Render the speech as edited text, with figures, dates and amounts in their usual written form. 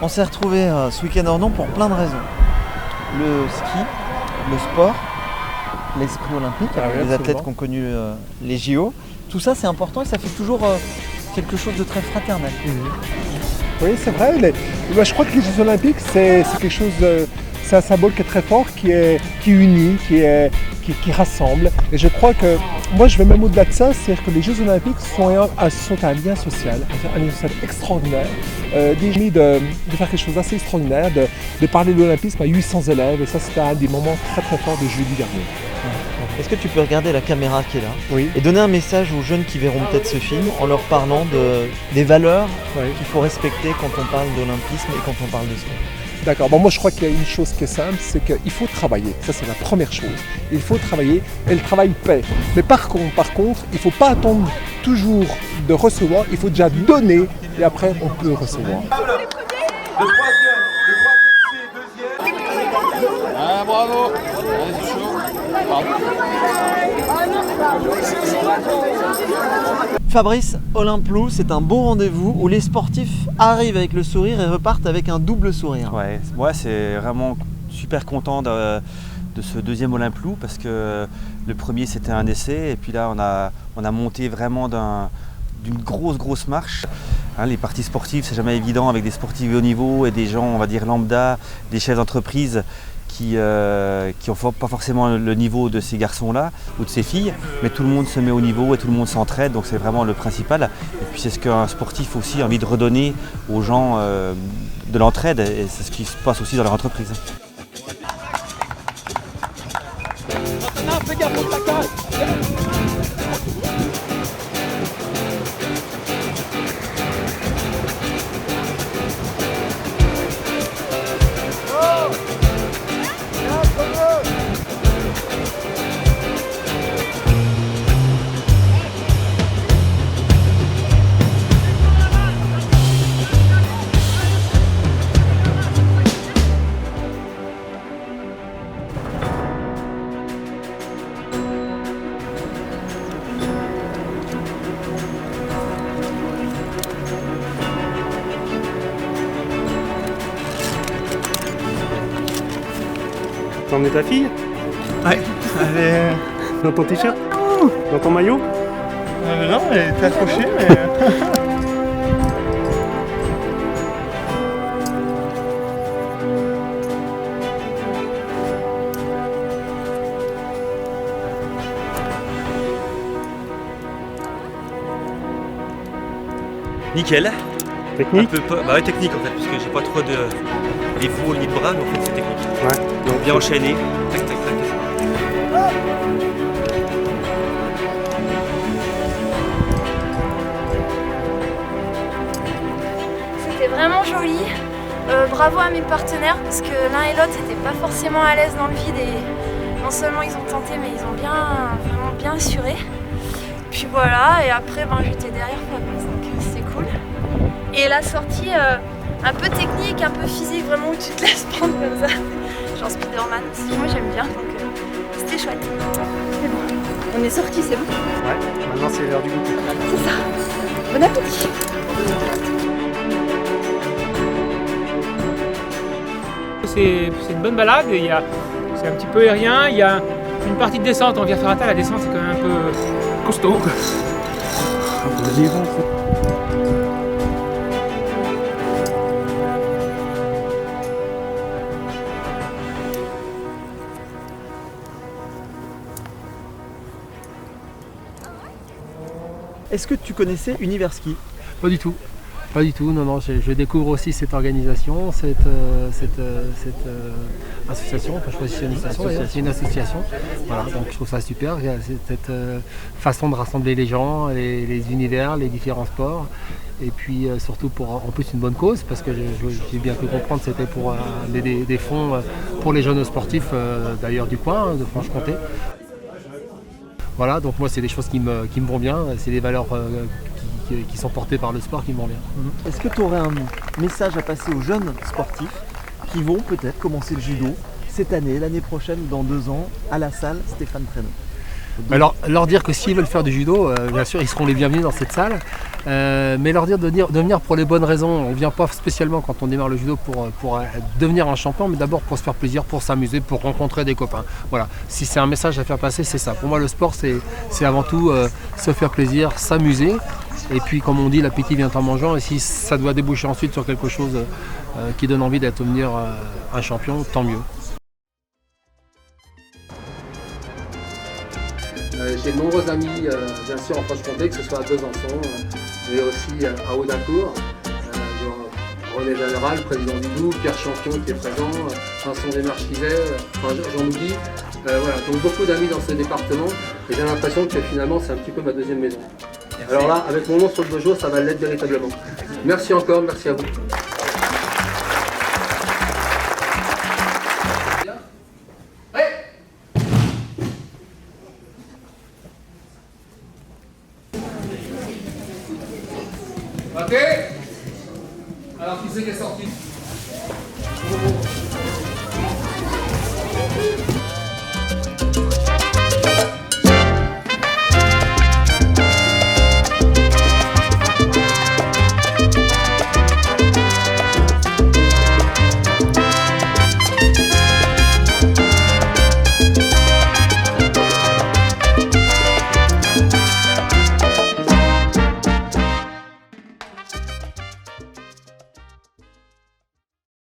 On s'est retrouvés ce week-end à Ornon pour plein de raisons. Le ski, le sport, l'esprit olympique, les athlètes qui ont connu les JO. Tout ça c'est important et ça fait toujours quelque chose de très fraternel. Oui, c'est vrai. Moi, je crois que les Jeux Olympiques, c'est quelque chose, c'est un symbole qui est très fort, qui unit, qui rassemble. Et je crois que, moi, je vais même au-delà de ça, c'est-à-dire que les Jeux Olympiques sont un lien social, un lien social extraordinaire. Déjà de faire quelque chose d'assez extraordinaire, de parler de l'olympisme à 800 élèves. Et ça, c'était un des moments très très forts de jeudi dernier. Est-ce que tu peux regarder la caméra qui est là et donner un message aux jeunes qui verront peut-être ce film en leur parlant des valeurs qu'il faut respecter quand on parle d'olympisme et quand on parle de sport? D'accord, bon, moi je crois qu'il y a une chose qui est simple, c'est qu'il faut travailler, ça c'est la première chose. Il faut travailler et le travail paie. Mais par contre, il ne faut pas attendre toujours de recevoir, il faut déjà donner et après on peut recevoir. Le troisième c'est deuxième. Ah bravo, c'est chaud. Fabrice, Olymplou, c'est un beau rendez-vous où les sportifs arrivent avec le sourire et repartent avec un double sourire. Ouais, moi c'est vraiment super content de ce deuxième Olymplou parce que le premier c'était un essai et puis là on a monté vraiment d'une grosse marche. Les parties sportives c'est jamais évident avec des sportifs de haut niveau et des gens on va dire lambda, des chefs d'entreprise qui n'ont pas forcément le niveau de ces garçons-là ou de ces filles, mais tout le monde se met au niveau et tout le monde s'entraide, donc c'est vraiment le principal. Et puis c'est ce qu'un sportif aussi a envie de redonner aux gens de l'entraide, et c'est ce qui se passe aussi dans leur entreprise. T'as emmené ta fille? Ouais, elle est... Dans ton t-shirt? Dans ton maillot? Non, elle était accrochée, mais... Nickel. Technique? Ouais, technique en fait, parce que j'ai pas trop de défauts ni de bras, mais en fait c'est technique. Ouais. Donc bien enchaîné. Tac, tac, tac. C'était vraiment joli. Bravo à mes partenaires parce que l'un et l'autre n'étaient pas forcément à l'aise dans le vide et non seulement ils ont tenté mais ils ont vraiment bien assuré. Puis voilà, et après j'étais derrière Fabrice donc c'est cool. Et la sortie un peu technique, un peu physique, vraiment où tu te laisses prendre comme ça. Genre Spider-Man aussi, moi j'aime bien donc c'était chouette. C'est bon, on est sortis, c'est bon? Ouais, maintenant c'est l'heure du goûter. C'est ça. Bon appétit. C'est une bonne balade, c'est un petit peu aérien, il y a une partie de descente en Via Ferrata, la descente c'est quand même un peu costaud. Est-ce que tu connaissais Universki? Pas du tout. Pas du tout, non, je découvre aussi cette organisation, cette association, enfin je crois que c'est une association, voilà, donc je trouve ça super, il y a cette façon de rassembler les gens, les univers, les différents sports, et puis surtout pour en plus une bonne cause, parce que j'ai bien pu comprendre que c'était pour des fonds pour les jeunes sportifs d'ailleurs du coin, de Franche-Comté. Voilà, donc moi c'est des choses qui me vont bien, c'est des valeurs qui sont portés par le sport qui vont bien. Est-ce que tu aurais un message à passer aux jeunes sportifs qui vont peut-être commencer le judo, cette année, l'année prochaine ou dans 2 ans, à la salle Stéphane Traîneau? Alors, leur dire que s'ils veulent faire du judo, bien sûr, ils seront les bienvenus dans cette salle. Mais leur dire de venir pour les bonnes raisons. On ne vient pas spécialement quand on démarre le judo pour devenir un champion, mais d'abord pour se faire plaisir, pour s'amuser, pour rencontrer des copains. Voilà, si c'est un message à faire passer, c'est ça. Pour moi, le sport, c'est avant tout se faire plaisir, s'amuser. Et puis, comme on dit, l'appétit vient en mangeant. Et si ça doit déboucher ensuite sur quelque chose qui donne envie d'être devenir un champion, tant mieux. J'ai de nombreux amis, bien sûr en Franche-Comté, que ce soit à Besançon, mais aussi à Audincourt. René Général, président du DOU, Pierre Champion qui est présent, Vincent Desmarchivet, j'en oublie. Voilà, donc beaucoup d'amis dans ce département et j'ai l'impression que finalement c'est un petit peu ma deuxième maison. Merci. Alors là, avec mon nom sur le dojo, ça va l'être véritablement. Merci encore, merci à vous. Ok. Alors qui c'est qui est sorti?